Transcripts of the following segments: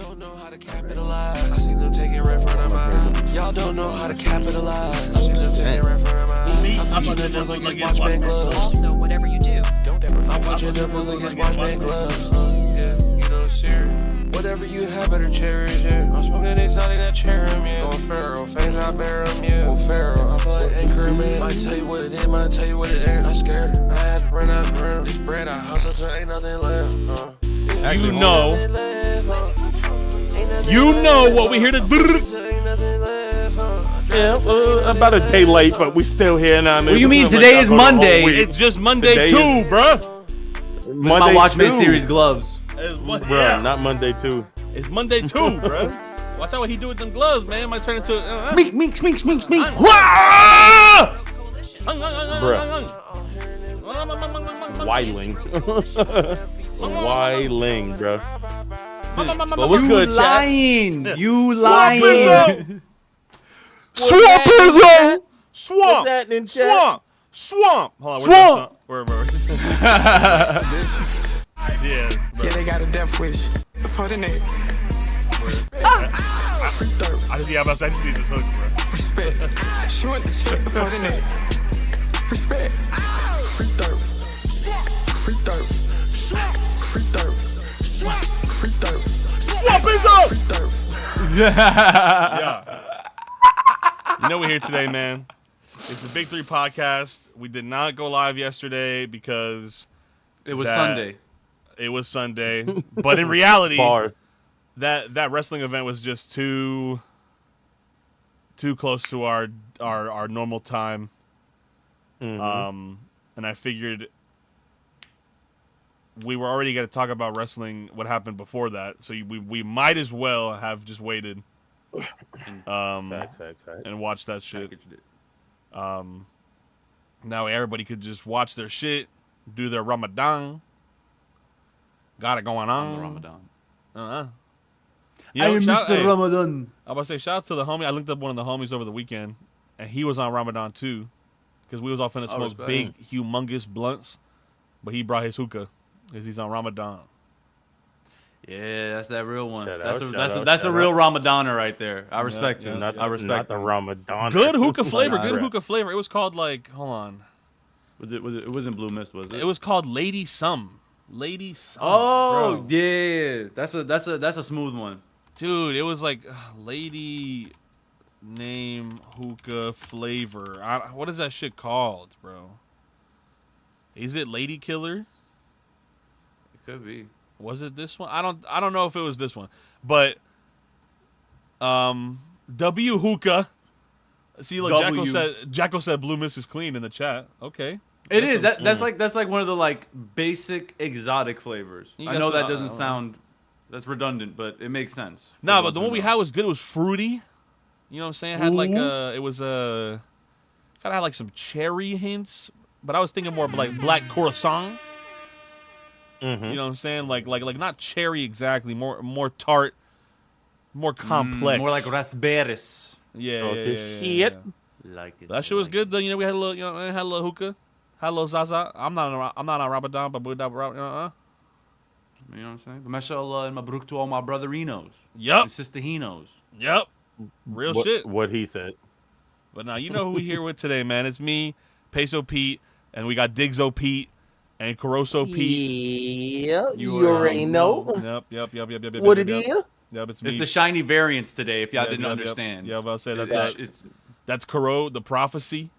don't know how to capitalize. I see them taking right front of mine. Y'all don't know how to capitalize. I see them taking right front of mine. I'm punching them against watchman gloves. Also, whatever you do, don't ever. I'm punching them against watchman gloves. Yeah, you know, serious. Whatever you have, better cherish, yeah. I'm smoking exotic, that cherry, yeah. On Pharaoh, fangs, I bear them, yeah. On Pharaoh, I feel like Anchorman. Might tell you what it is, might tell you what it ain't. I'm scared, I had to run out the room. This bread, I hustle till ain't nothing left. You know what we here to do. Yeah, about a day late, but we still here now. What do you mean? Today is Monday. It's just Monday 2, bruh. Monday my Watchmen 2. series gloves. Bruh, not Monday 2. It's Monday 2, bruh. Watch out what he do with them gloves, man. Might turn into Mink. Bruh. Wiling. Wiling, bruh. But what's good, chat? You lying. Swamp PESO! Swamp! Swamp! Hold on, Swamp! Where? Yeah, they got a death wish for the name. I just need this hook, bro. Respect. She want the shit for the name. Respect. Free third. Free third. Free third. Free third. Swamp PESO! Free third. Yeah. You know we're here today, man. It's the Big 3 podcast. We did not go live yesterday because It was Sunday. It was Sunday, but in reality, Bar. that wrestling event was just too close to our normal time. Mm-hmm. And I figured we were already going to talk about wrestling, what happened before that, so we might as well have just waited Facts. and watch that shit. Now everybody could just watch their shit, do their Ramadan. Got it going on. Ramadan. You know, Ramadan. I was about to say, shout out to the homie. I looked up one of the homies over the weekend, and he was on Ramadan too, because we was all finna smoke big, humongous blunts, but he brought his hookah because he's on Ramadan. Yeah, that's that real one. Shout That's a real Ramadaner right there. I respect him. I respect the Ramadan. Good hookah flavor. Good hookah flavor. It was called like, hold on. It wasn't Blue Mist, was it? It was called Lady Some. Oh, bro. yeah. That's a smooth one. Dude, it was like Lady Name Hookah Flavor. What is that shit called, bro? Is it Lady Killer? It could be. Was it this one? I don't know if it was this one, but W Hookah. See, look, Jacko said Blue Mist is clean in the chat. Okay. It is. That's like one of the like basic exotic flavors. I know that doesn't sound that's redundant, but it makes sense. No, but the one we had was good. It was fruity. You know what I'm saying? It had like it was kind of had like some cherry hints, but I was thinking more of like black croissant. Mm-hmm. You know what I'm saying? Like not cherry exactly, more tart, more complex. More like raspberries. Yeah. Like it. That shit was good though. You know, we had a little, had a little hookah, had a little Zaza. I'm not on Ramadan, but we You know what I'm saying? But mashallah and mabruk to all my brotherinos. Yep. And sister-hinos. Yep. Real shit. What he said. But now you know who we here with today, man. It's me, Peso Pete, and we got Digzo Pete and Caroso Pete. Yeah, you already know. Yep. What it is? Yep, it's me. It's the shiny variants today, if y'all didn't understand. Yeah, I'll say that's Caro, the prophecy.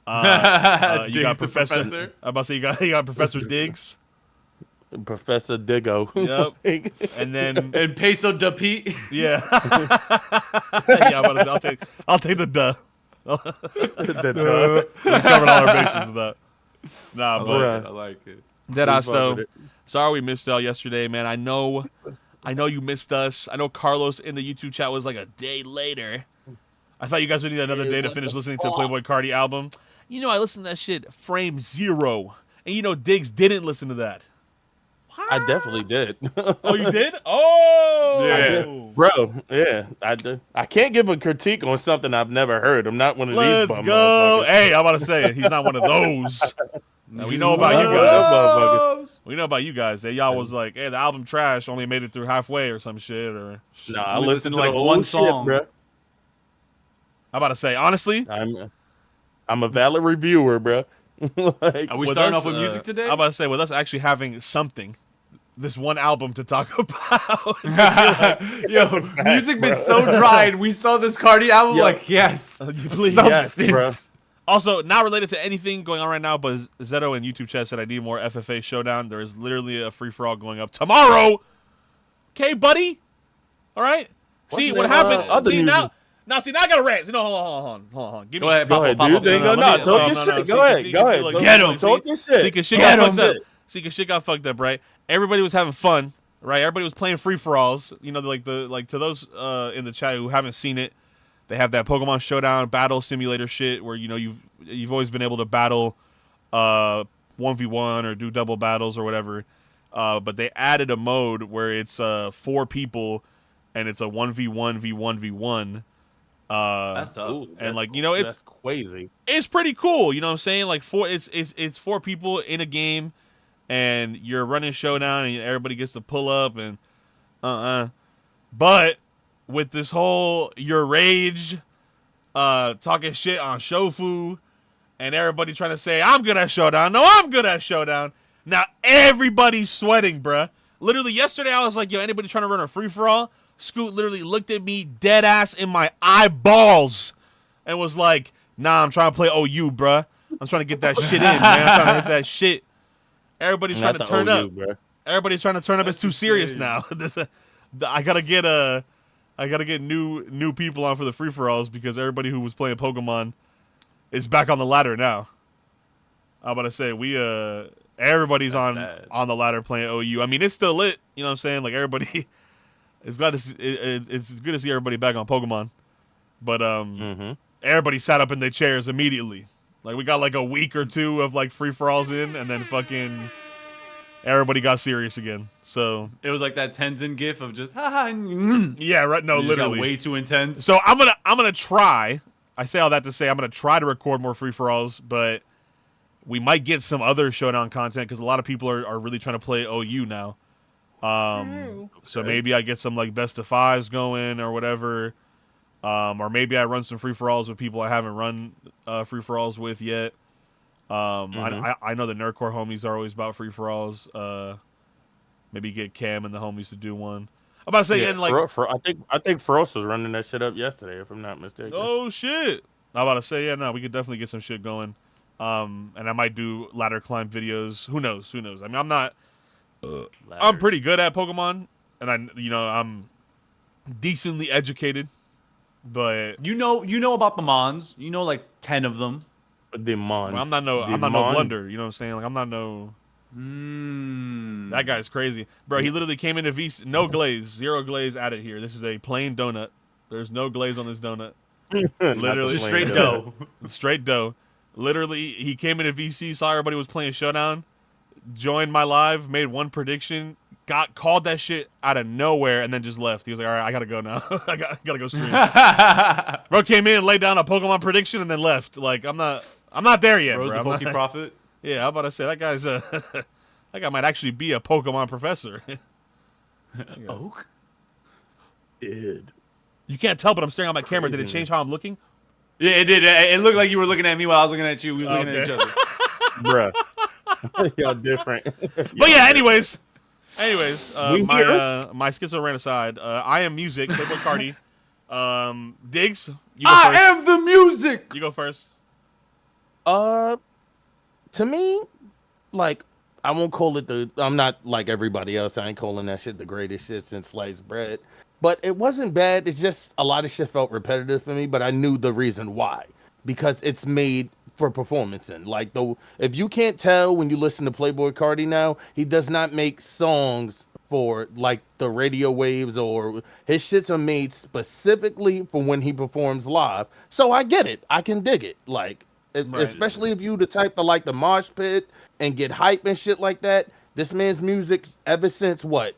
You got Professor. I'm about to say you got Professor Diggs. Professor Diggo. Yep. And then and Peso da Pete. Yeah. I'll take the duh. The We covered all our bases with that. Nah, but I like it. Deadass though. Sorry we missed y'all yesterday, man. I know you missed us. I know Carlos in the YouTube chat was like a day later. I thought you guys would need another day to finish listening to the Playboi Carti album. You know, I listened to that shit frame 0. And you know Diggs didn't listen to that. I definitely did. Oh, you did? Oh! Yeah. Bro, yeah. I can't give a critique on something I've never heard. I'm not one of these bum Let's go. motherfuckers. Hey, I'm about to say, he's not one of those. Now, we know about you Them guys. motherfuckers. We know about you guys. That y'all was like, hey, the album trash, only made it through halfway or some shit. Or Nah, I We listened listened to to, like, the whole one shit, song. bro. I'm about to say, honestly, I'm a valid reviewer, bro. Like, Are we with starting us, off with music today? I'm about to say, with us actually having something, this one album to talk about. Yo, music been so dry, and we saw this Carti album. Yo. Like, yes, Please. Yes, substance. bro. Also, not related to anything going on right now, but Zeto and YouTube chat said I need more FFA Showdown. There is literally a free-for-all going up tomorrow. Okay, buddy? All right? See, what happened? Other See, music? now I got to rant. No, hold on. Give Go me, ahead, Go Papa, ahead, Papa, dude. They no, go, let me- no, talk no, your no, shit. no. Go ahead, See, go ahead. look, Talk- get 'em. Talk your shit. See, cause shit Get got 'em. fucked up. See, cause shit got fucked up, right? Everybody was having fun, right? Everybody was playing free-for-alls. You know, like to those in the chat who haven't seen it, they have that Pokemon Showdown battle simulator shit where, you know, you've always been able to battle 1v1 or do double battles or whatever. But they added a mode where it's 4 people and it's a 1v1v1v1. That's tough. Ooh, And, like, you know, that's crazy. it's pretty cool. You know what I'm saying? Like, it's 4 people in a game, and you're running showdown, and everybody gets to pull up and But with this whole your rage, talking shit on Shofu, and everybody trying to say I'm good at showdown. No, I'm good at showdown. Now everybody's sweating, bruh. Literally yesterday, I was like, yo, anybody trying to run a free for all? Scoot literally looked at me dead ass in my eyeballs and was like, nah, I'm trying to play OU, bruh. I'm trying to get that shit in, man. I'm trying to hit that shit. Everybody's trying to turn up. Bro. Everybody's trying to turn up. It's too serious now. I gotta get new people on for the free for alls because everybody who was playing Pokemon is back on the ladder now. I'm about to say everybody's That's on sad. the ladder playing OU. I mean, it's still lit. You know what I'm saying? Like everybody, it's glad to see, it's good to see everybody back on Pokemon. But everybody sat up in their chairs immediately. Like we got like a week or two of like free for alls in, and then fucking everybody got serious again. So It was like that Tenzin gif of just ha. yeah, right. No, literally. way too intense. So I'm gonna try. I say all that to say I'm gonna try to record more free for alls, but we might get some other showdown content because a lot of people are really trying to play OU now. So maybe I get some like best of 5s going or whatever. Or maybe I run some free for alls with people I haven't run free for alls with yet. I know the Nerdcore homies are always about free for alls. Maybe get Cam and the homies to do one. I'm about to say, and like, I think Frost was running that shit up yesterday, if I'm not mistaken. oh shit! I'm about to say, yeah, no, we could definitely get some shit going. And I might do ladder climb videos. Who knows? I mean, I'm pretty good at Pokemon, and I'm decently educated. But You know about the Mons. You know like 10 of them. The Mons. I'm not no blunder. You know what I'm saying? Like I'm not no. That guy's crazy, bro. He literally came into VC, no glaze, 0 glaze added here. This is a plain donut. There's no glaze on this donut. Literally, Just straight dough. Straight dough. Literally, he came into VC, saw everybody was playing Showdown, joined my live, made one prediction, called that shit out of nowhere, and then just left. He was like, all right, I gotta go now. I gotta go stream. Bro came in, laid down a Pokemon prediction, and then left. Like I'm not there yet, Bro's bro. the Poke Prophet. Yeah, I'm about to say that guy's that guy might actually be a Pokemon professor. Oak? Dude. You can't tell, but I'm staring at my camera. Did it change how I'm looking? Yeah, it did. It looked like you were looking at me while I was looking at you. We were looking at each other. Bruh. Y'all different. But yeah, anyways, We my schizo ran aside. I am music. Playboi Carti. Diggs, you go first. I am the music. You go first. To me, like, I won't call it I'm not like everybody else. I ain't calling that shit the greatest shit since sliced bread. But it wasn't bad. It's just a lot of shit felt repetitive for me, but I knew the reason why. Because it's made for performance in. Like, if you can't tell when you listen to Playboi Carti now, he does not make songs for, like, the radio waves, or his shits are made specifically for when he performs live. So I get it. I can dig it. Like, especially if you the type to like the mosh pit and get hype and shit like that. This man's music ever since what?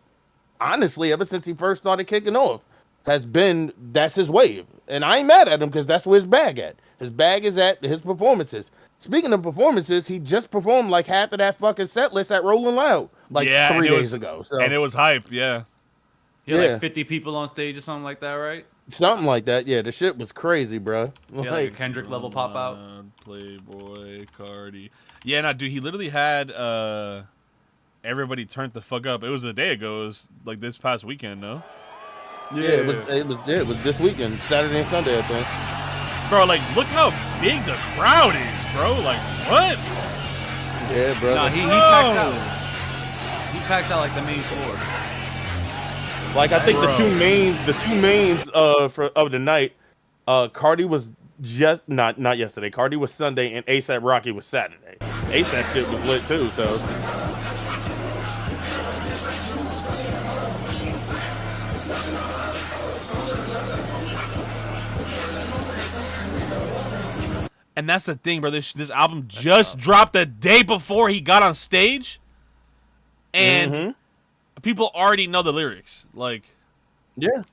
Honestly, ever since he first started kicking off, that's his wave. And I ain't mad at him because that's where his bag at. His bag is at his performances. Speaking of performances, he just performed like half of that fucking set list at Rolling Loud like 3 days ago. So and it was hype, yeah. He had like 50 people on stage or something like that, right? Something like that. Yeah, the shit was crazy, bro. Yeah, like a Kendrick level pop out. Playboi, Carti. Yeah, no, dude, he literally had everybody turned the fuck up. It was a day ago. It was like this past weekend, no? Yeah, it was this weekend, Saturday and Sunday, I think. Bro, like, look how big the crowd is, bro. Like, what? Yeah, bro. Nah, he packed out. He packed out like the main floor. Like I think the two mains of the night, Carti was just not yesterday. Carti was Sunday and ASAP Rocky was Saturday. ASAP shit was lit too, so. And that's the thing, bro. This album just dropped the day before he got on stage, and people already know the lyrics. Like, yeah.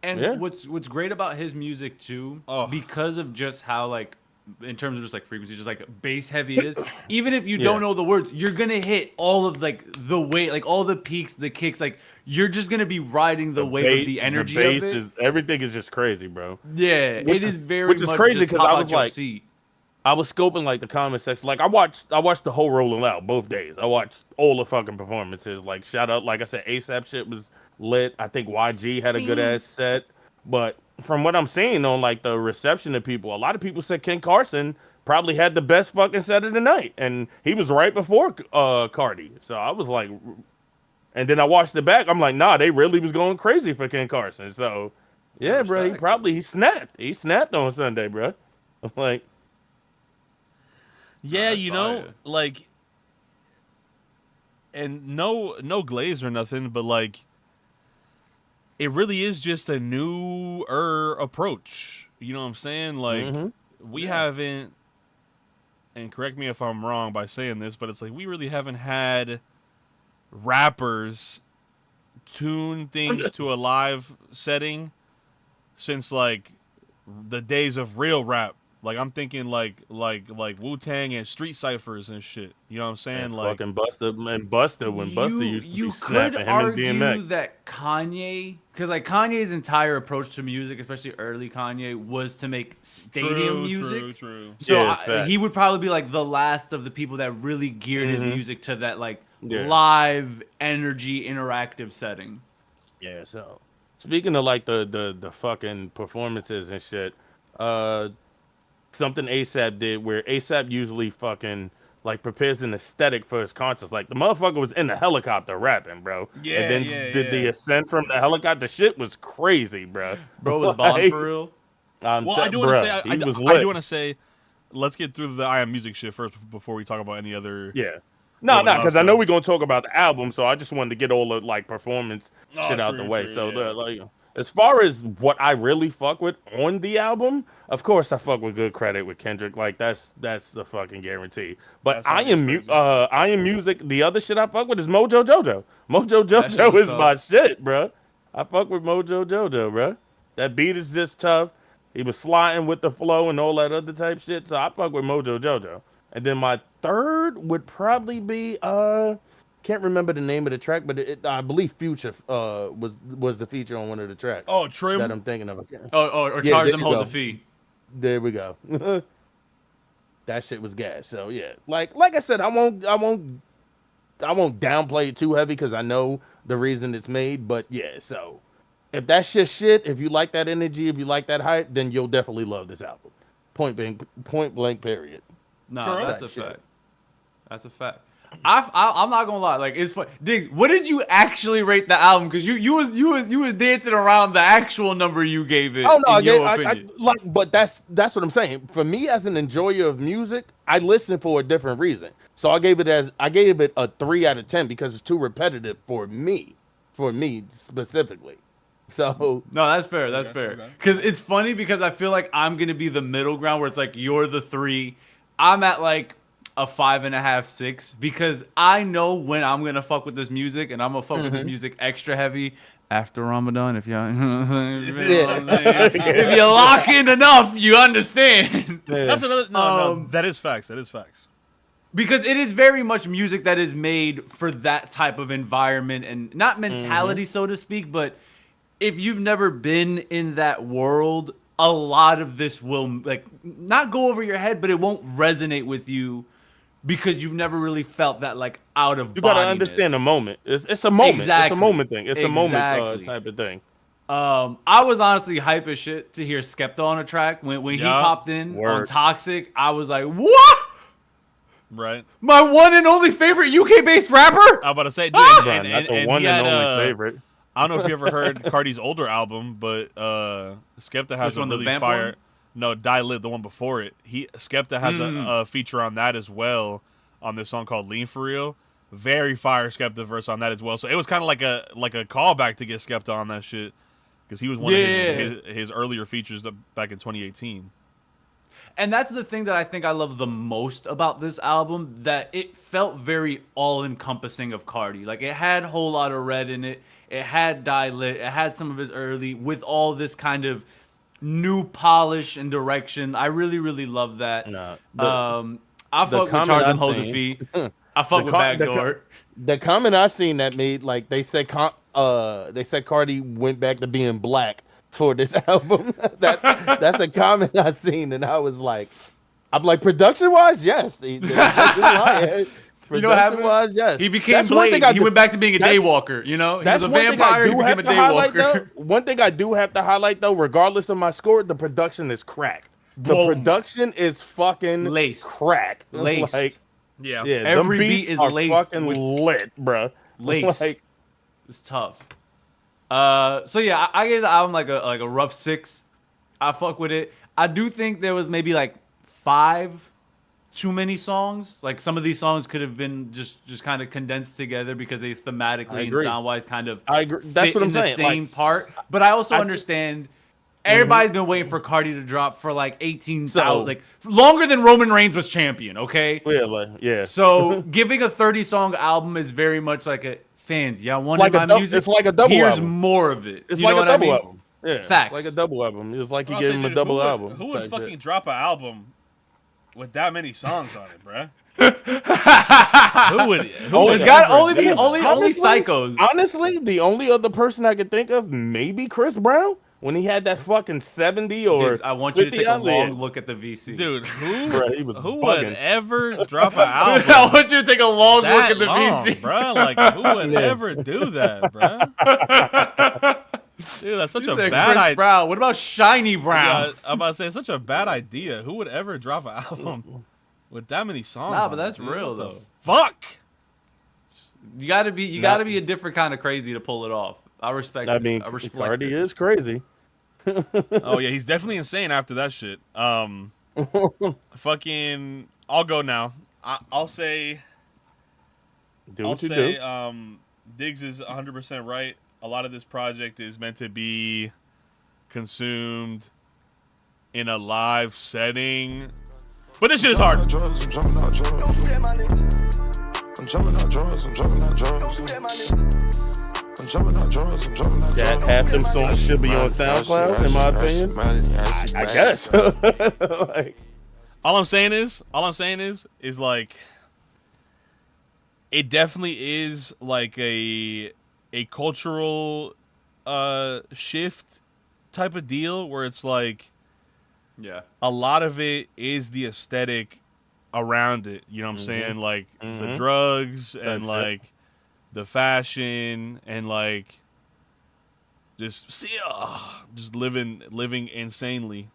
And what's great about his music too, because of just how like, in terms of just like frequency, just like bass heavy it is. Even if you don't know the words, you're gonna hit all of like the weight, like all the peaks, the kicks. Like you're just gonna be riding the wave of the energy. The bass of it. is everything is just crazy, bro. Yeah, it is very. Which is much crazy because I was like, seat. I was scoping like the comment section. Like I watched the whole Rolling Loud both days. I watched all the fucking performances. Like shout out, like I said, ASAP shit was lit. I think YG had a good ass set. But from what I'm seeing on like the reception of people, a lot of people said Ken Carson probably had the best fucking set of the night, and he was right before Carti. So I was like, and then I watched it back. I'm like, nah, they really was going crazy for Ken Carson. So yeah, bro, he snapped. He snapped on Sunday, bro. I'm like. Yeah, you know, like, and no glaze or nothing, but like, it really is just a newer approach. You know what I'm saying? Like, we haven't, and correct me if I'm wrong by saying this, but it's like we really haven't had rappers tune things to a live setting since like the days of real rap. Like I'm thinking like Wu-Tang and street ciphers and shit. You know what I'm saying? And like fucking Busta when Busta used to be snapping him and argue DMX. that Kanye, because like Kanye's entire approach to music, especially early Kanye, was to make stadium music. True. So he would probably be like the last of the people that really geared his music to that like live energy interactive setting. Yeah. So speaking of like the fucking performances and shit, something ASAP did where ASAP usually fucking like prepares an aesthetic for his concerts. Like the motherfucker was in the helicopter rapping, bro. Yeah, and then did the ascent from the helicopter. Shit was crazy, bro. Bro was balling for real. Well, I do want to say, I do want to say, let's get through the I Am Music shit first before we talk about any other. Yeah. No, because I know we're gonna talk about the album, so I just wanted to get all the like performance shit out the way. So like. As far as what I really fuck with on the album, of course I fuck with good credit with Kendrick. Like that's the fucking guarantee. But I Am Music. The other shit I fuck with is Mojo Jojo. Mojo Jojo is my shit, bro. I fuck with Mojo Jojo, bro. That beat is just tough. He was sliding with the flow and all that other type shit. So I fuck with Mojo Jojo. And then my third would probably be can't remember the name of the track, but I believe Future was the feature on one of the tracks. Oh, Trim that I'm thinking of. Or Charge Them Hold the Fee. There we go. That shit was gas. So yeah, like I said, I won't downplay it too heavy because I know the reason it's made. But yeah, so if that's just shit, if you like that energy, if you like that hype, then you'll definitely love this album. Point blank. Period. No, that's a fact. That's a fact. I'm not gonna lie, like it's fun. Diggs, what did you actually rate the album? Because you was dancing around the actual number you gave it. Oh no, but that's what I'm saying. For me as an enjoyer of music, I listen for a different reason. So I gave it a 3 out of 10 because it's too repetitive for me specifically. So no, that's fair. That's fair. Because it's funny because I feel like I'm gonna be the middle ground where it's like you're the 3, I'm at like a 5.5, 6, because I know when I'm gonna fuck with this music, and I'm gonna fuck with this music extra heavy after Ramadan. If you if you lock in enough, you understand. That's another. No, that is facts. That is facts. Because it is very much music that is made for that type of environment and not mentality, so to speak, but if you've never been in that world, a lot of this will like not go over your head, but it won't resonate with you because you've never really felt that like out of. You gotta understand the moment. It's a moment. Exactly. It's a moment thing. It's a moment type of thing. I was honestly hype as shit to hear Skepta on a track when he popped in on Toxic. I was like, what? Right. My one and only favorite UK based rapper. I'm about to say, dude, and the one and only favorite. I don't know if you ever heard Carti's older album, but Skepta has a really fire. One? No, Die Lit, the one before it. Skepta has a feature on that as well, on this song called Lean For Real. Very fire Skepta verse on that as well. So it was kind of like a callback to get Skepta on that shit, because he was one of his earlier features back in 2018. And that's the thing that I think I love the most about this album, that it felt very all-encompassing of Carti. Like, it had Whole Lotta Red in it. It had Die Lit. It had some of his early, with all this kind of new polish and direction. I really, really love that. I fuck with Charge and Hold the Fee. I fuck with Backdoor. The comment I seen that made, like, they said Carti went back to being black for this album. That's a comment I seen, and I was like, production wise, yes. You know what happened? Yes. He became Blade. He went back to being a daywalker. You know, he was a vampire. He became a daywalker. One thing I do have to highlight, though, regardless of my score, the production is crack. The production is fucking laced. Crack. Laced. Like, yeah. Every beat is laced. Fucking lit, bro. Laced. Like, it's tough. So yeah, I gave the album like a rough 6. I fuck with it. I do think there was maybe like 5 too many songs. Like, some of these songs could have been just kind of condensed together because they thematically and sound wise kind of That's what I'm saying. The same part. But I also understand everybody's been waiting for Carti to drop for like 18,000, like longer than Roman Reigns was champion. Okay. Yeah. So giving a 30-song album is very much like a fans. Y'all wanted my music. It's like a double Here's album. More of it. It's like a double album. Yeah. Facts. Like a double album. It's like you gave him a double album. Who would fucking drop an album with that many songs on it, bruh? Only psychos. Honestly, the only other person I could think of, maybe Chris Brown, when he had that fucking 70 or. I want you to take a long look at the VC. Dude, who bugging. would ever drop an album? I want you to take a long look at the VC, bro. Like, who would ever do that, bro? Dude, that's such a bad idea. Brown. What about Shiny Brown? Yeah, I'm about to say, it's such a bad idea. Who would ever drop an album with that many songs? Nah, but that's real though. Fuck. You gotta be a different kind of crazy to pull it off. I respect. I mean, Carti is crazy. Oh yeah, he's definitely insane after that shit. Fucking, I'll go now. I'll say. Do. Diggs is 100% right. A lot of this project is meant to be consumed in a live setting, but this shit is hard. I'm jumping out drugs. That half them songs should be on SoundCloud, in my opinion. I guess. Like, all I'm saying is like, it definitely is like a cultural shift type of deal where it's like, a lot of it is the aesthetic around it. You know what I'm saying? Like the drugs and like the fashion and like just living insanely.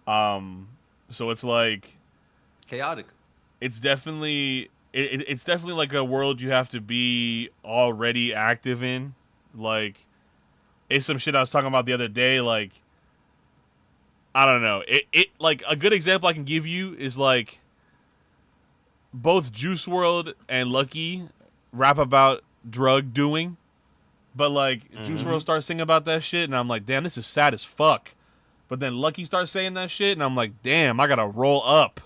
So it's like chaotic. It's definitely it's definitely like a world you have to be already active in. Like, it's some shit I was talking about the other day. Like, I don't know. It like a good example I can give you is like both Juice WRLD and Lucky rap about drug doing, but like Juice WRLD starts singing about that shit, and I'm like, damn, this is sad as fuck. But then Lucky starts saying that shit, and I'm like, damn, I gotta roll up.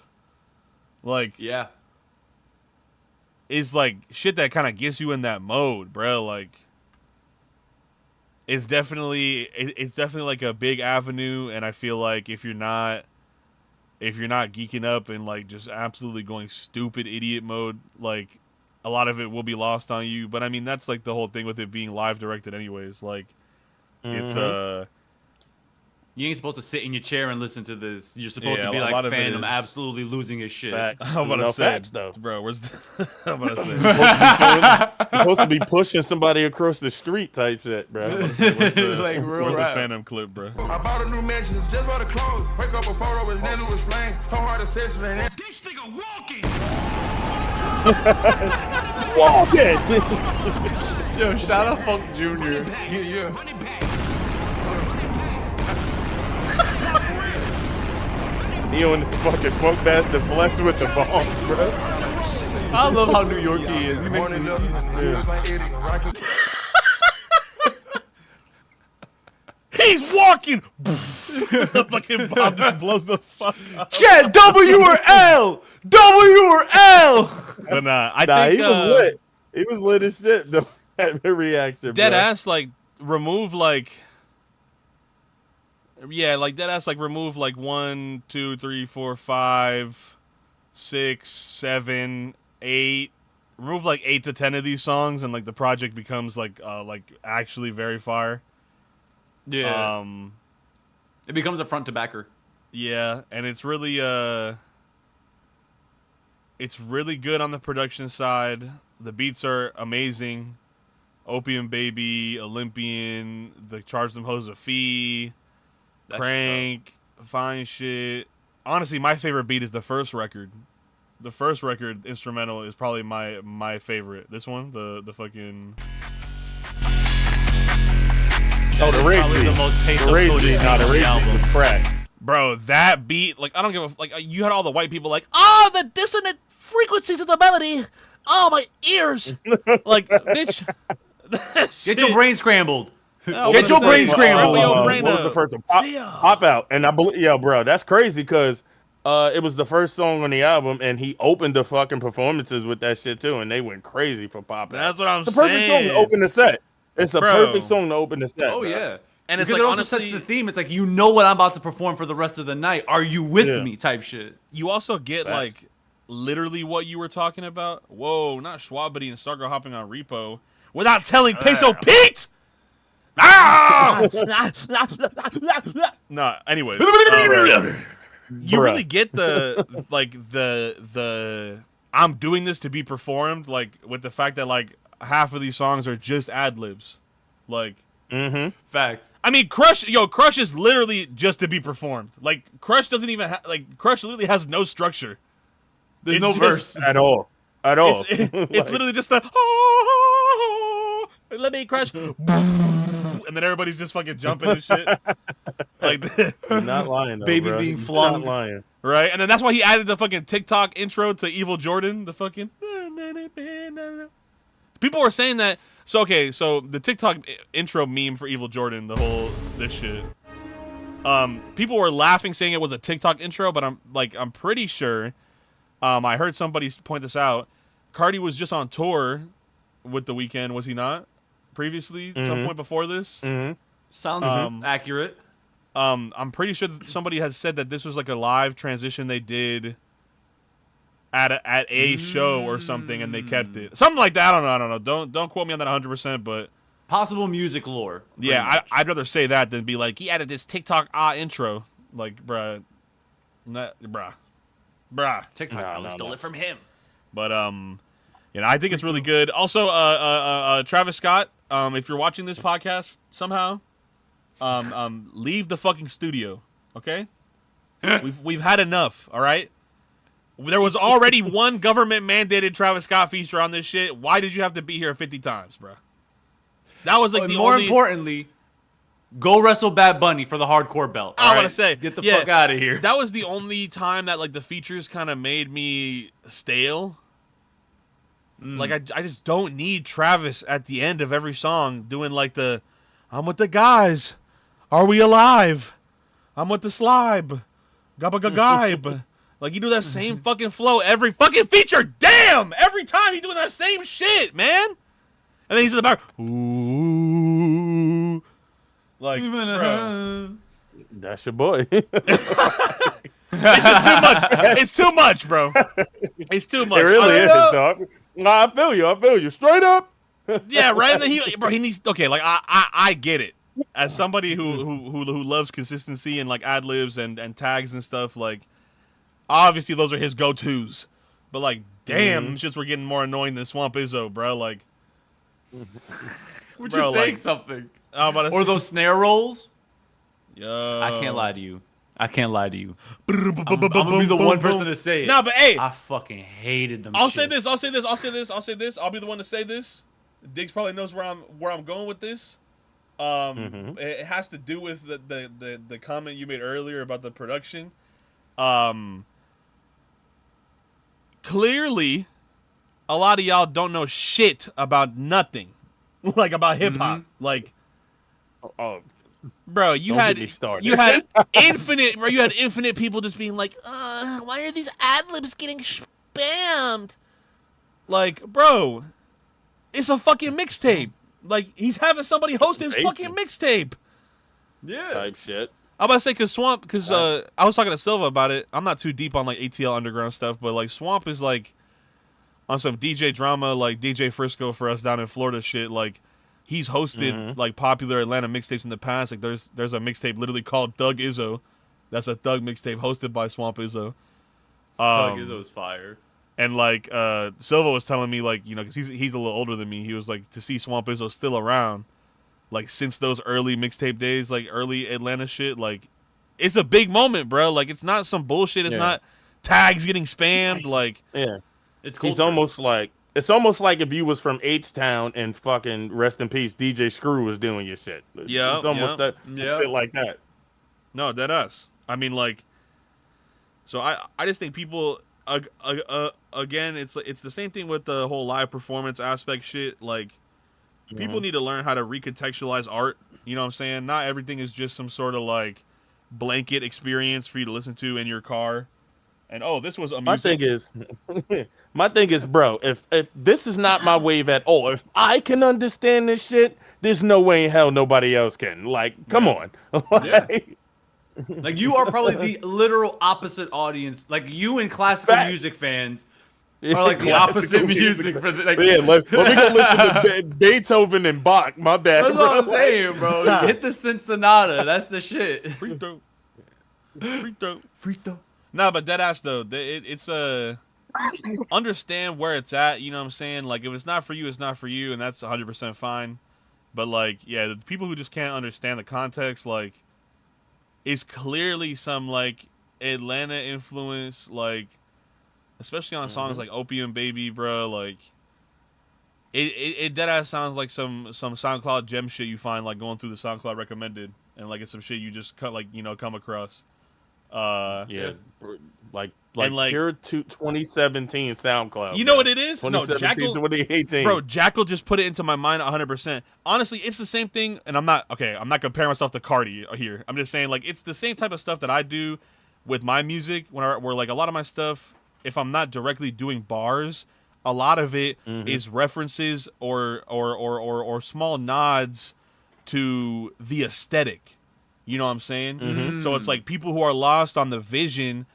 Like, Yeah. is like shit that kind of gets you in that mode, bro. Like, it's definitely like a big avenue, and I feel like if you're not geeking up and like just absolutely going stupid idiot mode, like a lot of it will be lost on you. But I mean, that's like the whole thing with it being live directed, anyways. Like, it's You ain't supposed to sit in your chair and listen to this. You're supposed to be a lot like of it Phantom is- absolutely losing his shit. Facts. I'm about to No say, facts, though. bro. Where's I'm about to say, You're supposed to be pushing somebody across the street type shit, bro. It's like real where's the rap. Phantom clip, bro? I bought a new mansion just for the clothes. Wake up a photo with nothing to explain. Whole heart of sessions and that. This nigga walking. Walking. Yo, shout out Funk Jr. Yeah. Run it back. Neo and his fucking funk bastard flex with the balls, bro. I love how New York he is. He makes me. He's walking. Fucking bomb just blows the fuck up. Chad, W or L? W or L? But I Nah, think he was lit. He was lit as shit, though. At the reaction, dead bro. ass like remove like. Yeah, like dead ass like remove like 1, 2, 3, 4, 5, 6, 7, 8. Remove like 8 to 10 of these songs, and like the project becomes like actually very fire. Yeah. It becomes a front to backer. Yeah, and it's really good on the production side. The beats are amazing. Opium Baby, Olympian, the Charge Them Hoes a Fee, That Crank, Fine Shit. Honestly, my favorite beat is the first record. The first record instrumental is probably my favorite. This one, the fucking. Oh, the rage Probably beat. the most The peso rage coded beat, beat nah, the on rage the beat album. was crack. Bro, that beat, like, I don't give a, like, you had all the white people like, oh, the dissonant frequencies of the melody. Oh, my ears. Like, bitch. Get your brain scrambled. Oh, Get your brain scrambled. Your brain What was the up. first one? Pop, See ya. Pop Out. And I believe, yo, bro, that's crazy because it was the first song on the album, and he opened the fucking performances with that shit too, and they went crazy for Pop Out. That's what I'm It's the perfect song saying. to open the set. It's a Bro. perfect song to open the set. Oh bro. yeah. And it's Because like, it also honestly, sets the theme. It's like, you know what I'm about to perform for the rest of the night. Are you with Yeah. me? Type shit. you also get, Facts. like, literally what you were talking about. Whoa, not Schwabity and Stargirl hopping on Repo without telling Peso Pete! Ah! No, anyways. You Bruh. really get the like the I'm doing this to be performed, like with the fact that like half of these songs are just ad libs. Like, Mm-hmm. Facts. I mean, Crush is literally just to be performed. Like, Crush doesn't even Crush literally has no structure. There's It's no just- verse. At all. At all. It's Like, literally just the let me crush, and then everybody's just fucking jumping and shit. Like, you're not lying, though, Babies bro. being You're flung. Not lying. right? And then that's why he added the fucking TikTok intro to Evil Jordan. The fucking people were saying that. So okay, so the TikTok intro meme for Evil Jordan, this shit. People were laughing, saying it was a TikTok intro, but I'm pretty sure. I heard somebody point this out. Carti was just on tour with The Weeknd, was he not? Previously, some point before this. Mm-hmm. Sounds accurate. I'm pretty sure that somebody had said that this was like a live transition they did at a show or something, and they kept it. Something like that. I don't know. Don't quote me on that 100%, but Possible music lore. yeah, I'd rather say that than be like, he added this TikTok intro. Like, bruh. TikTok No, probably no, stole no. it from him. But I think it's really good. Also, Travis Scott, if you're watching this podcast somehow, leave the fucking studio, okay? We've had enough, all right? There was already one government mandated Travis Scott feature on this shit. Why did you have to be here 50 times, bro? That was like But the more only. importantly, go wrestle Bad Bunny for the hardcore belt. I all wanna right? say, Get the yeah, fuck out of here. That was the only time that like the features kind of made me stale. Like I just don't need Travis at the end of every song doing like the I'm with the guys. Are we alive? I'm with the slibe. Gabba gagibe. Like, you do that same fucking flow every fucking feature. Damn! Every time you doing that same shit, man. And then he's in the back. Ooh. Like, bro. That's your boy. It's just too much. It's too much, bro. It's too much. It really is, dog. Nah, I feel you. Straight up. Yeah, right. And then he needs. Okay, like I get it. As somebody who loves consistency and like ad libs and tags and stuff, like obviously those are his go-tos. But like, damn, shits were getting more annoying than Swamp Izzo, bro. Like, we're just saying something. Or those snare rolls. Yo, I can't lie to you. I'm gonna be the one person to say it. Nah, but hey, I fucking hated them. I'll say this. I'll be the one to say this. Diggs probably knows where I'm going with this. It has to do with the comment you made earlier about the production. Clearly, a lot of y'all don't know shit about nothing, like about hip hop. Like, bro, you had infinite people just being like, why are these ad libs getting spammed? Like, bro, it's a fucking mixtape. Like, he's having somebody host his fucking mixtape. Yeah. Type shit. I'm about to say, because I was talking to Silva about it. I'm not too deep on, like, ATL Underground stuff, but, like, Swamp is, like, on some DJ drama, like, DJ Frisco for us down in Florida shit. Like, he's hosted, like, popular Atlanta mixtapes in the past. Like, there's a mixtape literally called Thug Izzo. That's a Thug mixtape hosted by Swamp Izzo. Thug Izzo's fire. And, like, Silva was telling me, like, you know, because he's a little older than me. He was like, to see Swamp Izzo still around, like, since those early mixtape days, like, early Atlanta shit, like, it's a big moment, bro. Like, it's not some bullshit. It's not tags getting spammed. Like, it's cool. It's almost like if you was from H-Town and fucking rest in peace, DJ Screw was doing your shit. Yeah, it's almost that shit like that. No, that us. I mean, like, so I just think people, again, it's the same thing with the whole live performance aspect shit. Like, people need to learn how to recontextualize art. You know what I'm saying? Not everything is just some sort of like blanket experience for you to listen to in your car. And this was amusing. My thing is, bro, if this is not my wave at all, if I can understand this shit, there's no way in hell nobody else can. Like, come on. Like, you are probably the literal opposite audience. Like, you and classical music fans are like the opposite music. Like, let me go listen to Beethoven and Bach. My bad. That's what I'm saying, bro. Hit the Sonata. That's the shit. Free throw. Nah, but deadass though, it's understand where it's at. You know what I'm saying? Like, if it's not for you, it's not for you, and that's 100% fine. But like, yeah, the people who just can't understand the context, like, is clearly some like Atlanta influence, like, especially on songs like Opium Baby, bro. Like, it deadass sounds like some SoundCloud gem shit you find like going through the SoundCloud recommended, and like it's some shit you just come across. Like like pure 2017 SoundCloud. You know what it is? 2017, No, 2018. Bro, Jackal just put it into my mind 100%. Honestly, it's the same thing, and I'm not comparing myself to Carti here. I'm just saying, like, it's the same type of stuff that I do with my music where like a lot of my stuff, if I'm not directly doing bars, a lot of it is references or small nods to the aesthetic. You know what I'm saying? So it's like people who are lost on the vision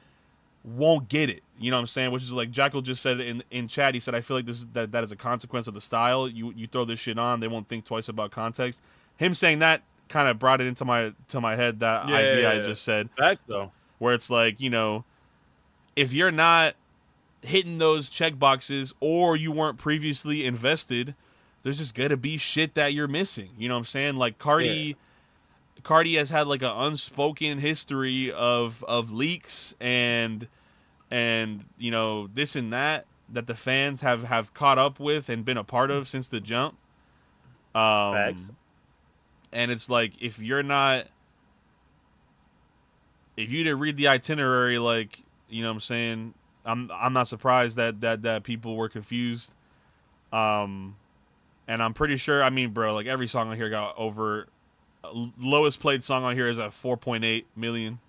won't get it. You know what I'm saying? Which is like Jackal just said in chat. He said, I feel like that is a consequence of the style. You throw this shit on, they won't think twice about context. Him saying that kind of brought it into my head, that idea I just said. Facts though. Where it's like, you know, if you're not hitting those check boxes or you weren't previously invested, there's just gonna be shit that you're missing. You know what I'm saying? Like Carti has had like an unspoken history of leaks and you know, this and that the fans have caught up with and been a part of since the jump. Facts. And it's like, if you didn't read the itinerary, like, you know what I'm saying, I'm not surprised that people were confused. And I'm pretty sure, I mean, bro, like every song on here got over, lowest played song on here is at 4.8 million.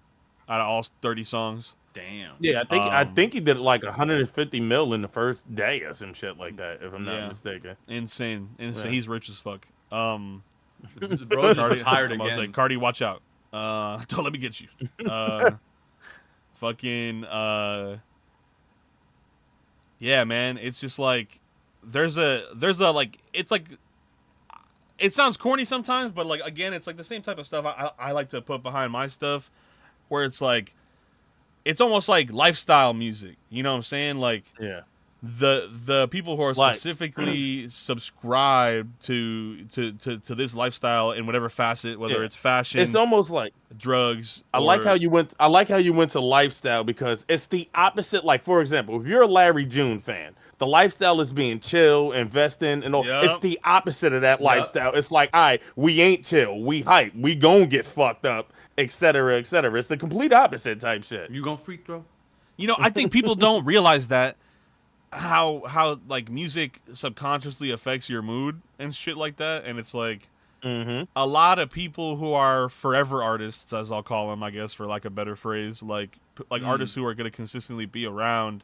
out of all 30 songs. Damn. Yeah, I think he did like 150 mil in the first day or some shit like that, if I'm not mistaken. Insane. Yeah. He's rich as fuck. Bro just retired I was like, again. Carti, watch out. Don't let me get you. Fucking yeah, man. It's just like there's a like, it's like, it sounds corny sometimes, but like, again, it's like the same type of stuff I like to put behind my stuff, where it's like, it's almost like lifestyle music. You know what I'm saying? Like, Yeah. The people who are specifically subscribed to this lifestyle in whatever facet, whether it's fashion, it's almost like drugs. I like how you went to lifestyle, because it's the opposite. Like, for example, if you're a Larry June fan, the lifestyle is being chill, investing, and all. Yep. It's the opposite of that lifestyle. It's like, all right, we ain't chill, we hype, we gon' get fucked up, etc., etc. It's the complete opposite type shit. You gonna freak throw? You know, I think people don't realize that how like music subconsciously affects your mood and shit like that, and it's like a lot of people who are forever artists, as I'll call them, I guess, for like a better phrase, like artists who are going to consistently be around,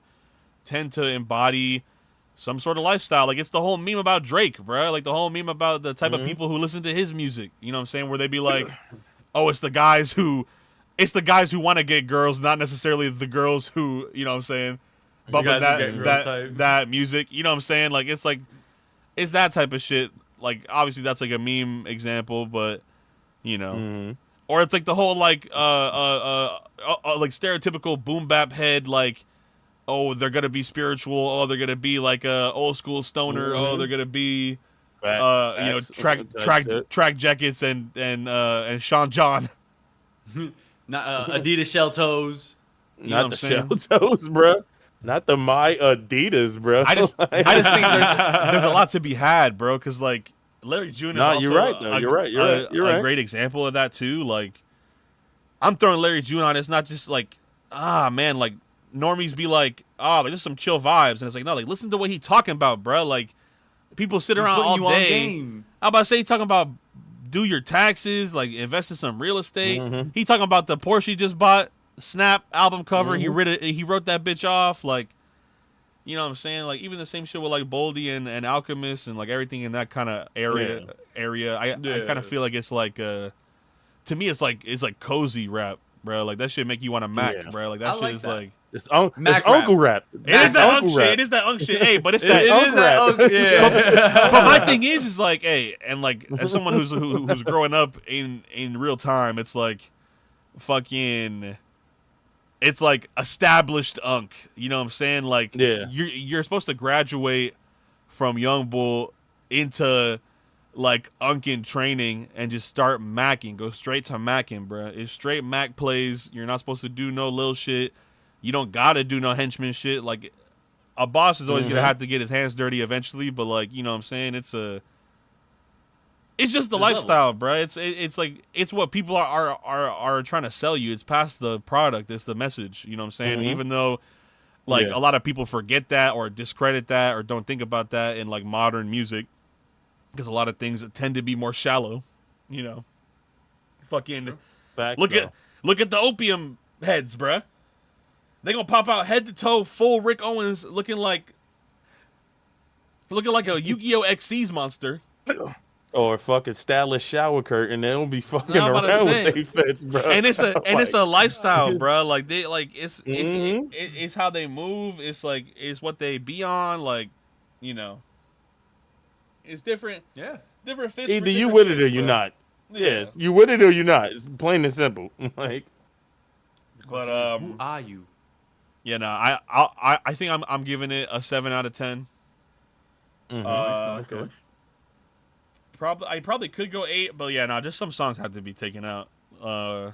tend to embody some sort of lifestyle. Like, it's the whole meme about Drake, bro. Like, the whole meme about the type of people who listen to his music. You know what I'm saying? Where they be like, oh, it's the guys who want to get girls, not necessarily the girls who, you know what I'm saying, bumping that music. You know what I'm saying? Like, it's that type of shit. Like, obviously that's like a meme example, but you know, or it's like the whole like like stereotypical boom bap head, like, oh, they're gonna be spiritual, oh, they're gonna be like a old school stoner, oh, they're gonna be you know, track jackets and Sean John. Not Adidas shell toes. Not the shell toes, bro. Not the my Adidas, bro. I just think there's a lot to be had, bro. Because like Larry June is also you're right, though. You're right. a great example of that too. Like, I'm throwing Larry June on. It's not just like, man, like normies be like, like this is some chill vibes, and it's like, no, like listen to what he talking about, bro. Like, people sit around all day. I'm about to say, he talking about do your taxes, like invest in some real estate. He talking about the Porsche he just bought. Snap album cover, he wrote that bitch off. Like, you know what I'm saying? Like, even the same shit with like Boldy and Alchemist and like everything in that kind of area. I kind of feel like it's like to me it's like cozy rap, bro. Like, that shit make you want to Mac, bro. Like, that shit is like it's uncle rap. It is that unk shit. It is that unk shit. Hey, but it's that unk rap. Yeah. But my thing is like, hey, and like as someone who's growing up in real time, it's like fucking. It's like established unk, you know what I'm saying? Like, you're supposed to graduate from young bull into like unkin training and just start macking. Go straight to macking, bro. It's straight Mac plays. You're not supposed to do no little shit. You don't gotta do no henchman shit. Like, a boss is always gonna have to get his hands dirty eventually, but like, you know what I'm saying? It's just the lifestyle, bro. It's like, it's what people are trying to sell you. It's past the product. It's the message. You know what I'm saying? Even though, like, a lot of people forget that or discredit that or don't think about that in like modern music, because a lot of things tend to be more shallow. You know, fucking look at the opium heads, bro. They gonna pop out head to toe, full Rick Owens, looking like a Yu-Gi-Oh! XC's monster. Or fucking stylish shower curtain. They don't be fucking around with they fits, bro. And it's a lifestyle, bro. Like, they like it's how they move. It's like it's what they be on. Like, you know, it's different. Yeah, different fits. Either you with it or you're not. Yes, you with it or you're not. It's plain and simple. Like, but who are you? Yeah, no, I think I'm giving it a 7 out of 10. Okay. I probably could go 8, but yeah, no, just some songs have to be taken out. I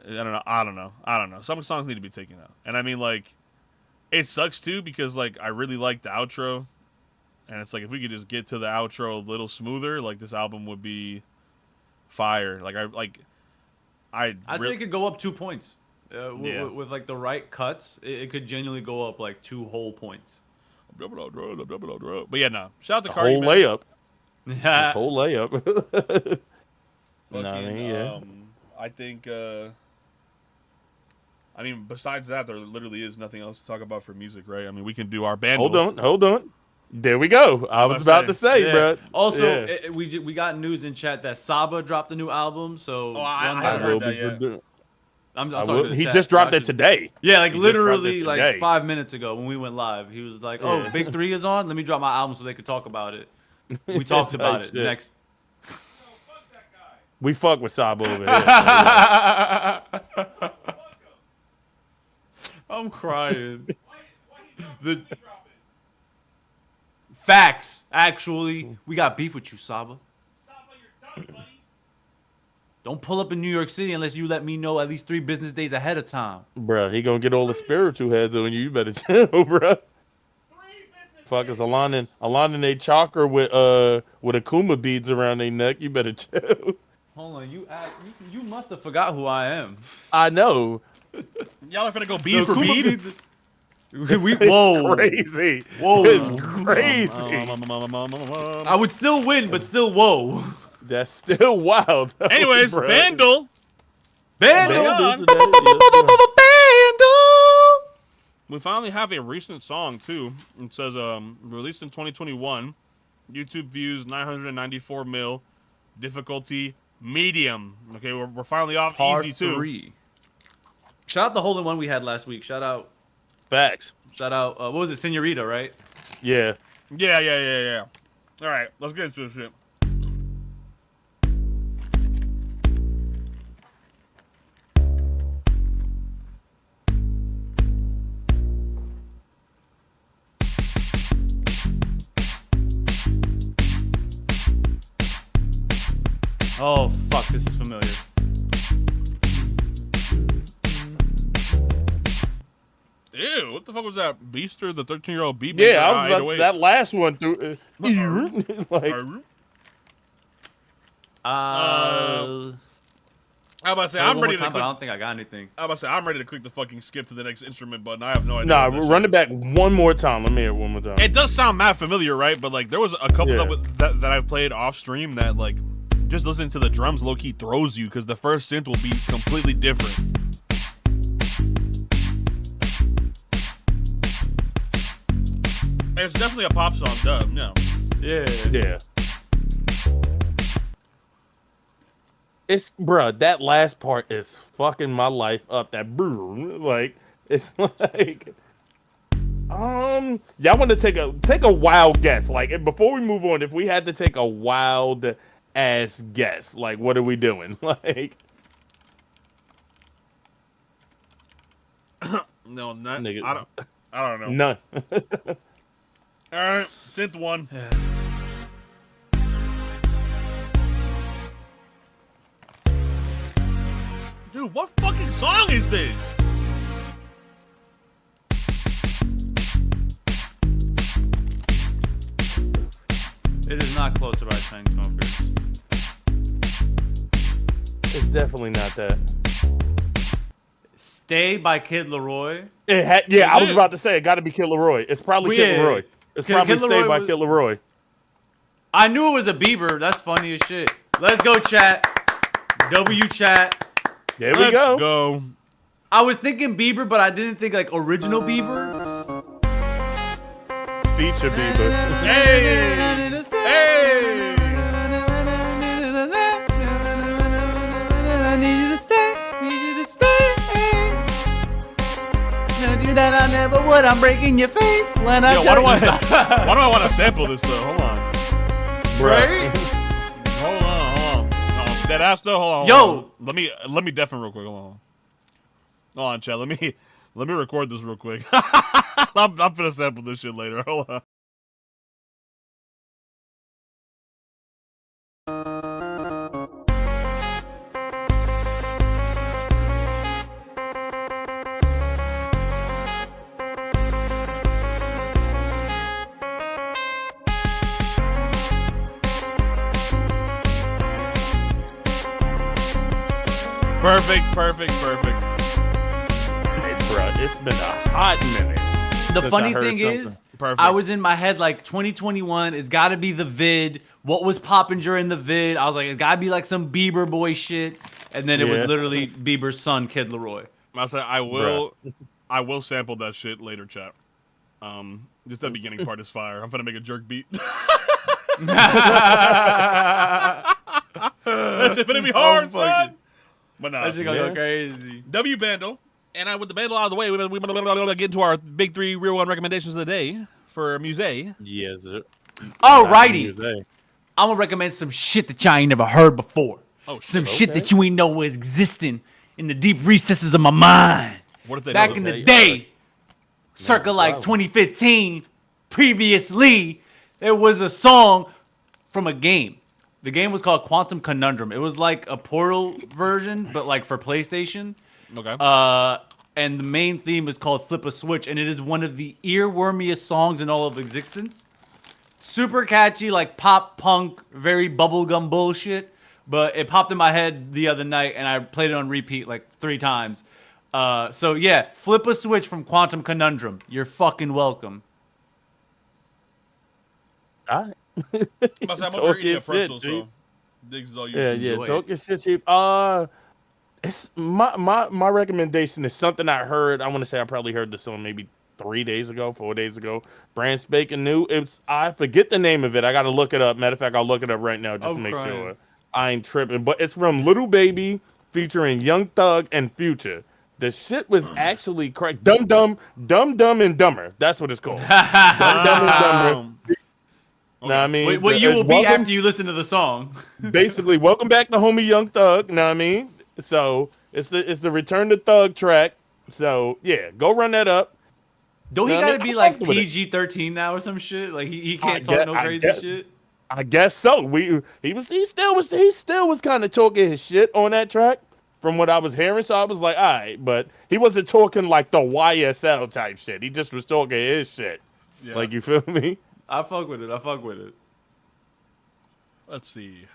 don't know. Some songs need to be taken out. And I mean, like, it sucks too, because like I really like the outro. And it's like, if we could just get to the outro a little smoother, like, this album would be fire. I'd say it could go up 2 points. With like the right cuts, it could genuinely go up like 2 whole points. But yeah, no. Shout out to Carti. Whole layup. Whole layup. Fucking, I think. I mean, besides that, there literally is nothing else to talk about for music, right? I mean, we can do our band. Hold on. There we go. I was about to say, bro. Also, we got news in chat that Saba dropped a new album. So I haven't heard that yet. I'm talking to the he chat, just so dropped it today. Yeah, like He literally just dropped it today. like 5 minutes ago when we went live. He was like, "Oh, Big 3 is on. Let me drop my album so they could talk about it." We talked about it. Shit. Next. We fuck with Saba over here. I'm crying. The facts, actually, we got beef with you, Saba. Don't pull up in New York City unless you let me know at least 3 business days ahead of time. Bruh, he gonna get all the spiritual heads on you. You better chill, bruh. Fuck is Alon and they chakra with Akuma beads around their neck. You better chill. Hold on, you must have forgot who I am. I know. Y'all are finna go bead for bead? Whoa. It's crazy. Whoa. It's crazy. I would still win, but still whoa. That's still wild. Though, Anyways, bruh. Vandal. Vandal today, We finally have a recent song too. It says released in 2021. YouTube views 994 mil. Difficulty medium. Okay, we're finally off Part easy too. 3. Shout out the hole in one we had last week. Shout out. Facts. What was it, Senorita, right? Yeah. Yeah. All right, let's get into this shit. Oh fuck, this is familiar. Ew, what the fuck was that? Beaster, the 13-year-old beat? Yeah, I was about, that last one through. Like, I'm about to say I'm ready to. But I don't think I got anything. I'm about to say I'm ready to click the fucking skip to the next instrument button. I have no idea. nah, what that run shit it back one more time. Let me hear it one more time. It does sound mad familiar, right? But like, there was a couple that I've played off stream that like, just listening to the drums low key throws you because the first synth will be completely different. It's definitely a pop song, duh. Yeah. It's bruh, that last part is fucking my life up. That boom, like it's like, y'all want to take a wild guess? Like before we move on, if we had to take a wild ass guess, like what are we doing? Like, no, not. Nigga. I don't know. None. All right, synth one. Yeah. Dude, what fucking song is this? It is not close to Right Chainsmokers. It's definitely not that. Stay by Kid Laroi. Yeah, I was about to say it got to be Kid Laroi. It's probably Kid Laroi. It's probably Kid Stay Laroi by was- Kid Laroi. I knew it was a Bieber. That's funny as shit. Let's go, chat. W chat. There we Let's go. go. I was thinking Bieber, but I didn't think like original Bieber. Feature Bieber. Hey! Hey! I need you to stay. Need you to stay. Gonna do that I never would. I'm breaking your face when I Yo, why do I want to sample this though? Hold on. Right? Hold on. That ass though. Hold on. Yo. Let me deafen real quick. Hold on, chat. Let me record this real quick. I'm gonna sample this shit later. Hold on. Perfect. Hey, bro, it's been a hot minute. The since funny I heard thing something. is, Perfect. I was in my head like 2021. It's got to be the vid. What was popping during the vid? I was like, it got to be like some Bieber boy shit. and then it was literally Bieber's son, Kid Leroy. I say I will sample that shit later, chat. Just that beginning part is fire. I'm gonna make a jerk beat. That's gonna be hard, son. But nah, That shit gonna go crazy. W Bandle, and with the Bandle out of the way, we're gonna get into our big 3 real one recommendations of the day for Muse. Yes, sir. Alrighty, I'm gonna recommend some shit that y'all ain't never heard before. Oh, some shit that you ain't know was existing in the deep recesses of my mind. What if they Back in the day, circa like 2015, previously, there was a song from a game. The game was called Quantum Conundrum. It was like a Portal version, but like for PlayStation. Okay. And the main theme is called Flip a Switch, and it is one of the earwormiest songs in all of existence. Super catchy, like pop punk, very bubblegum bullshit. But it popped in my head the other night, and I played it on repeat like 3 times. So yeah, Flip a Switch from Quantum Conundrum. You're fucking welcome. All right. Talk your shit, so talk your shit, Chief. It's my recommendation is something I heard. I want to say I probably heard this song maybe 4 days ago. Brand spanking new. I forget the name of it. I got to look it up. Matter of fact, I'll look it up right now just to make sure I ain't tripping. But it's from Little Baby featuring Young Thug and Future. The shit was actually correct. Dumb, and Dumber. That's what it's called. Dumb and Dumber. Okay. Know what I mean? What you will be after you listen to the song. Basically, welcome back to homie Young Thug. Know what I mean? So it's the Return to Thug track. So yeah, go run that up. Don't he gotta be like PG-13 now or some shit? Like he can't talk no crazy shit. I guess so. He still was kind of talking his shit on that track from what I was hearing. So I was like, all right, but he wasn't talking like the YSL type shit. He just was talking his shit. Yeah. Like, you feel me? I fuck with it. Let's see.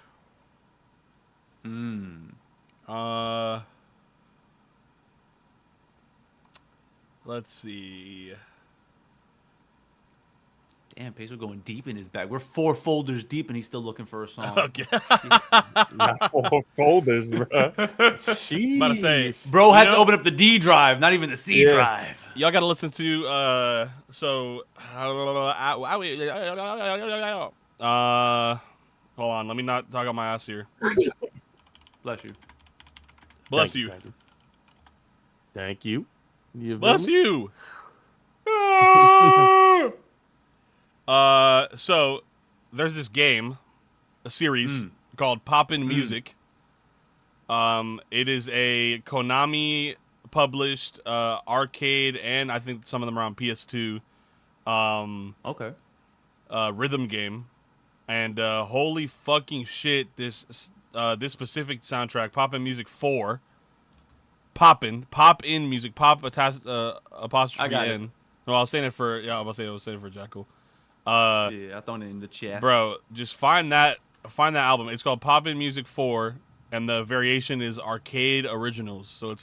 Let's see. Damn, PESO going deep in his bag. We're 4 folders deep, and he's still looking for a song. Okay. Not 4 folders, bro. Jeez. About to say, bro had to open up the D drive, not even the C drive. Y'all got to listen to hold on, let me not talk on my ass here. Bless you. Bless you. Thank you. Bless you. So there's this game, a series called Poppin' Music. It is a Konami published arcade, and I think some of them are on PS2. Okay. Rhythm game, and holy fucking shit! This specific soundtrack, Poppin' Music 4. Pop in music, apostrophe N. No, I was saying it for I was saying it for Jackal. Yeah, I thrown it in the chat. Bro, just find that album. It's called Poppin' Music 4, and the variation is Arcade Originals. So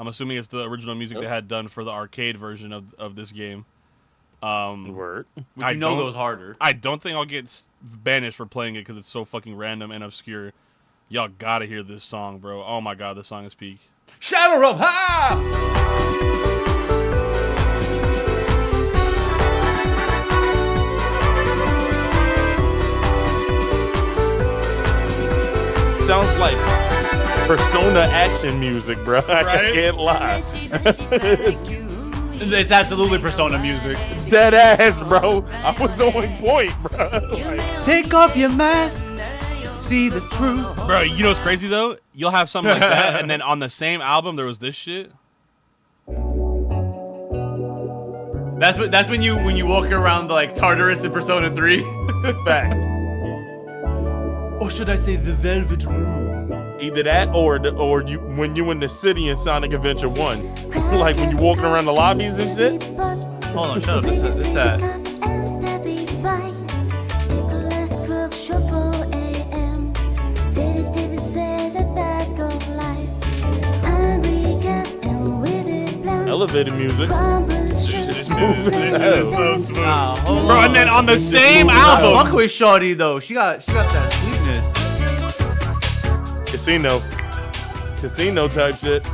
I'm assuming it's the original music they had done for the arcade version of this game. Word. Which goes harder. I don't think I'll get banished for playing it because it's so fucking random and obscure. Y'all gotta hear this song, bro. Oh my god, this song is peak. Shadow Rub, ha! Sounds like Persona action music, bro. Right? I can't lie. It's absolutely Persona music. Dead ass, bro. I was on point, bro. Take off your mask. See the truth. Bro, you know what's crazy though? You'll have something like that, and then on the same album there was this shit. That's when you walk around like Tartarus in Persona 3. Facts. Or should I say the Velvet Room? Either that or you when you in the city in Sonic Adventure 1. Like when you walking around the lobbies and shit. Hold on, shut up. This that. Elevator music. This is so smooth. Bro, and then on the same album. Fuck with Shawty though. She got that sweetness. Casino. casino type shit.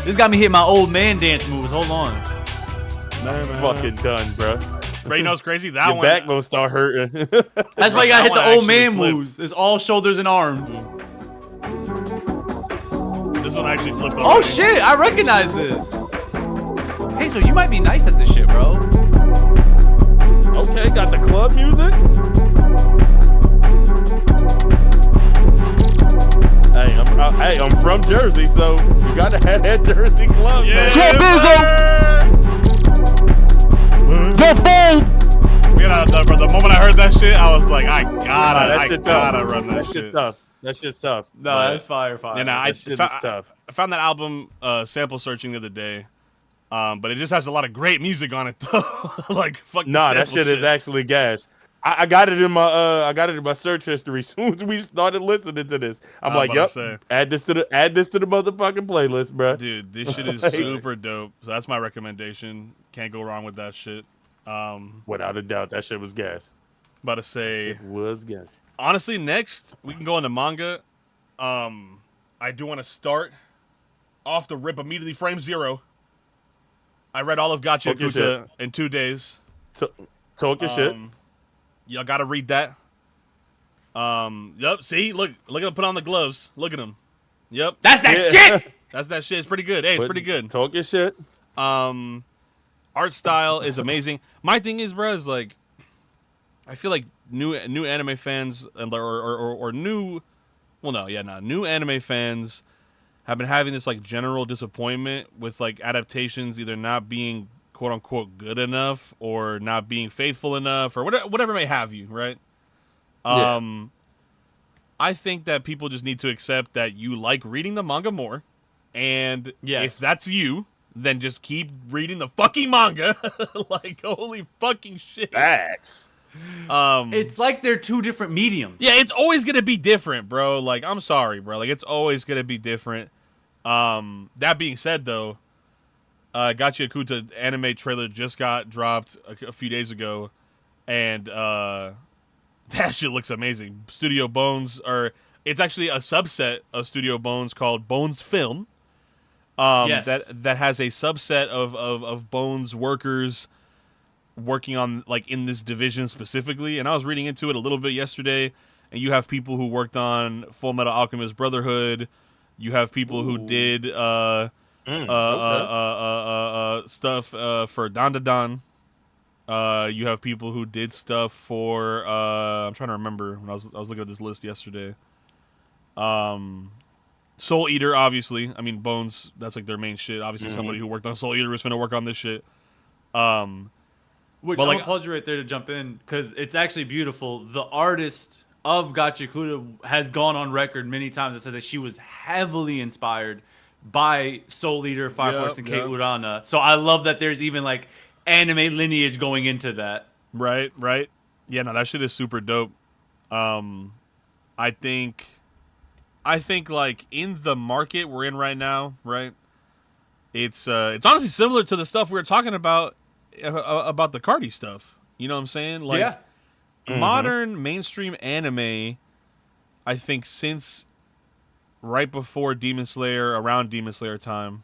This got me hitting my old man dance moves. Hold on. Fucking done, bro. Ray knows crazy. That Your one. back gonna start hurting. That's why you gotta hit one the old actually man flipped. moves. It's all shoulders and arms. This one actually flipped over. Oh shit! I recognize this. Hey, so you might be nice at this shit, bro. Okay, got the club music. Hey, I'm from Jersey, so you gotta have that Jersey club. Yeah, man. Go fold! You know, the moment I heard that shit, I was like, I gotta run that That shit's shit. tough. That shit's tough. No, that's fire. You know, That shit is tough. I found that album sample searching the other day, but it just has a lot of great music on it though. Like fucking. Nah, that sample shit is actually gas. I got it in my search history as soon as we started listening to this. I'm like, yep, add this to the motherfucking playlist, bro. Dude, this shit is super dope. So that's my recommendation. Can't go wrong with that shit. Without a doubt, that shit was gas. About to say, That shit was gas. honestly, next we can go into manga. I do want to start off the rip immediately. Frame Zero. I read all of Gotcha Talk your Kuta in 2 days. Talk your shit. Y'all gotta read that. Yep. See, look at him put on the gloves. Look at him. Yep. That's that shit. That's that shit. It's pretty good. Hey, it's pretty good. Talk your shit. Art style is amazing. My thing is, bro, is like, I feel like new anime fans or new, well, no, yeah, no, new anime fans have been having this like general disappointment with like adaptations either not being quote unquote good enough or not being faithful enough or whatever may have you, right? I think that people just need to accept that you like reading the manga more, and if that's you, then just keep reading the fucking manga. Like, holy fucking shit. Facts. It's like they're two different mediums. Yeah, it's always gonna be different, bro. Like, I'm sorry, bro. Like, it's always gonna be different. That being said, though, Gotcha Kuta anime trailer just got dropped a few days ago, and that shit looks amazing. Studio Bones, it's actually a subset of Studio Bones called Bones Film. That has a subset of Bones workers working on like in this division specifically. And I was reading into it a little bit yesterday, and you have people who worked on Full Metal Alchemist Brotherhood. You have people who did stuff for Dandadan. You have people who did stuff for I'm trying to remember when I was looking at this list yesterday. Soul Eater, obviously. I mean, Bones, that's like their main shit. Obviously, somebody who worked on Soul Eater is going to work on this shit. Which I'm going to pause you right there to jump in, because it's actually beautiful. The artist of Gotcha Kuta has gone on record many times and said that she was heavily inspired by Soul Eater, Fire Force, and Kei Urana. So I love that there's even like anime lineage going into that. Right. Yeah, no, that shit is super dope. I think like in the market we're in right now, right? It's honestly similar to the stuff we were talking about the Carti stuff. You know what I'm saying? Like modern mainstream anime, I think since right before Demon Slayer, around Demon Slayer time.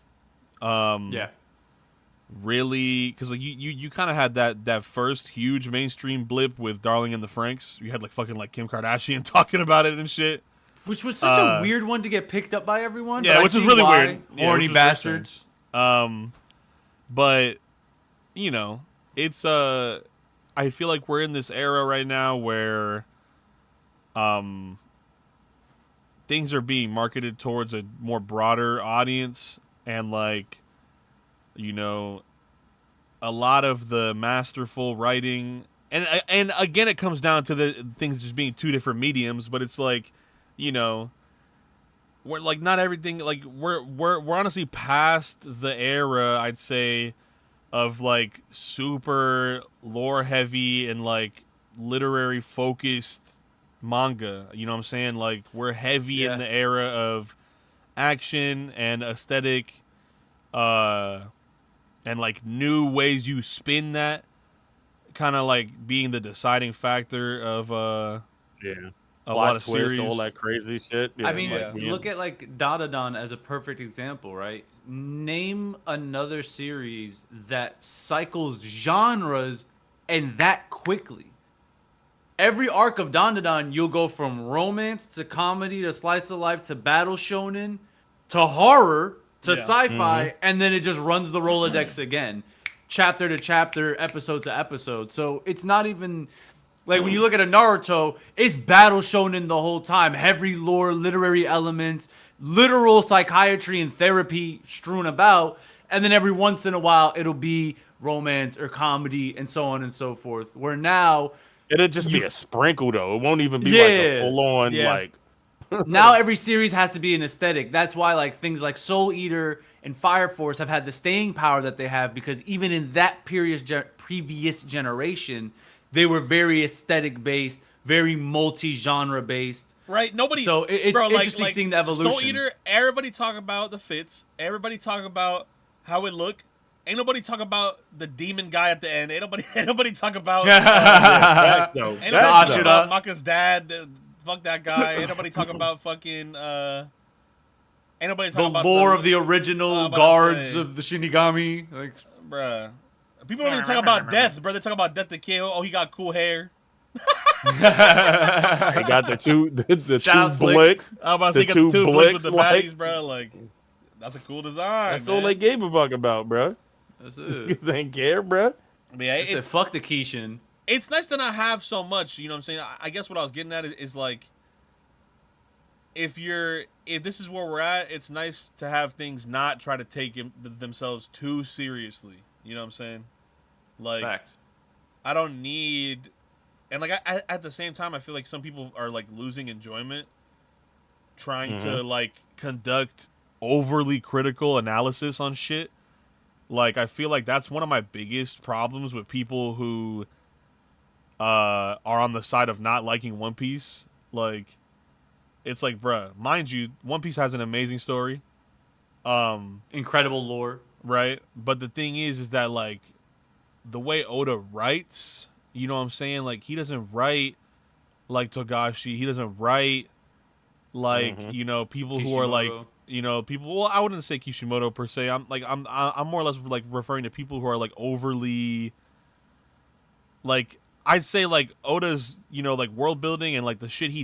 Really, because like you kind of had that first huge mainstream blip with Darling and the Franxx. You had like fucking like Kim Kardashian talking about it and shit. Which was such a weird one to get picked up by everyone. Yeah, which was really weird. Horny bastards. But you know, it's I feel like we're in this era right now where things are being marketed towards a more broader audience, and like, you know, a lot of the masterful writing, and again, it comes down to the things just being two different mediums, but it's like, you know, we're like not everything, like we're honestly past the era, I'd say, of like super lore heavy and like literary focused manga. You know what I'm saying? Like we're heavy in the era of action and aesthetic, and like new ways you spin that, kind of like being the deciding factor of a lot of twist, series. all that crazy shit. Yeah, I mean, yeah. look at like Dadadan as a perfect example, right? Name another series that cycles genres and that quickly. Every arc of Dandadan, you'll go from romance to comedy to slice of life to battle shonen to horror to sci-fi, and then it just runs the Rolodex again, chapter to chapter, episode to episode. So it's not even like when you look at a Naruto, it's battle shonen the whole time, heavy lore, literary elements, literal psychiatry and therapy strewn about, and then every once in a while it'll be romance or comedy and so on and so forth. Where now it'll just be a sprinkle though. It won't even be like a full on like. Now every series has to be an aesthetic. That's why like things like Soul Eater and Fire Force have had the staying power that they have, because even in that previous generation, they were very aesthetic based, very multi-genre based. Right? Nobody. So it's interesting seeing the evolution. Soul Eater, everybody talk about the fits. Everybody talk about how it look. Ain't nobody talk about the demon guy at the end. Ain't nobody talk about. Ain't nobody talk about Maka's dad. Fuck that guy. Ain't nobody talk about fucking. Ain't nobody talk about the lore of the original guards of the Shinigami. Like, bruh, people don't even talk about death, bro. They talk about Death to Kill. Oh, he got cool hair. I got the two blicks. I'm about to say, the two blicks with the baddies, bro. Like, that's a cool design. That's all they gave a fuck about, bro. That's it. Because they ain't care, bro. Yeah, it's fuck the Kishin. It's nice to not have so much. You know what I'm saying? I guess what I was getting at is like, if this is where we're at, it's nice to have things not try to take themselves too seriously. You know what I'm saying? Like, Facts. I don't need. And like at the same time, I feel like some people are like losing enjoyment trying to like conduct overly critical analysis on shit. Like, I feel like that's one of my biggest problems with people who are on the side of not liking One Piece. Like, it's like, bruh, mind you, One Piece has an amazing story. Incredible lore. Right? But the thing is that like the way Oda writes, you know what I'm saying? Like, he doesn't write like Togashi. He doesn't write like, you know, people Kishimoto. who are like, you know, people. Well, I wouldn't say Kishimoto per se. I'm more or less like referring to people who are like overly. Like, I'd say like Oda's, you know, like world building and like the shit he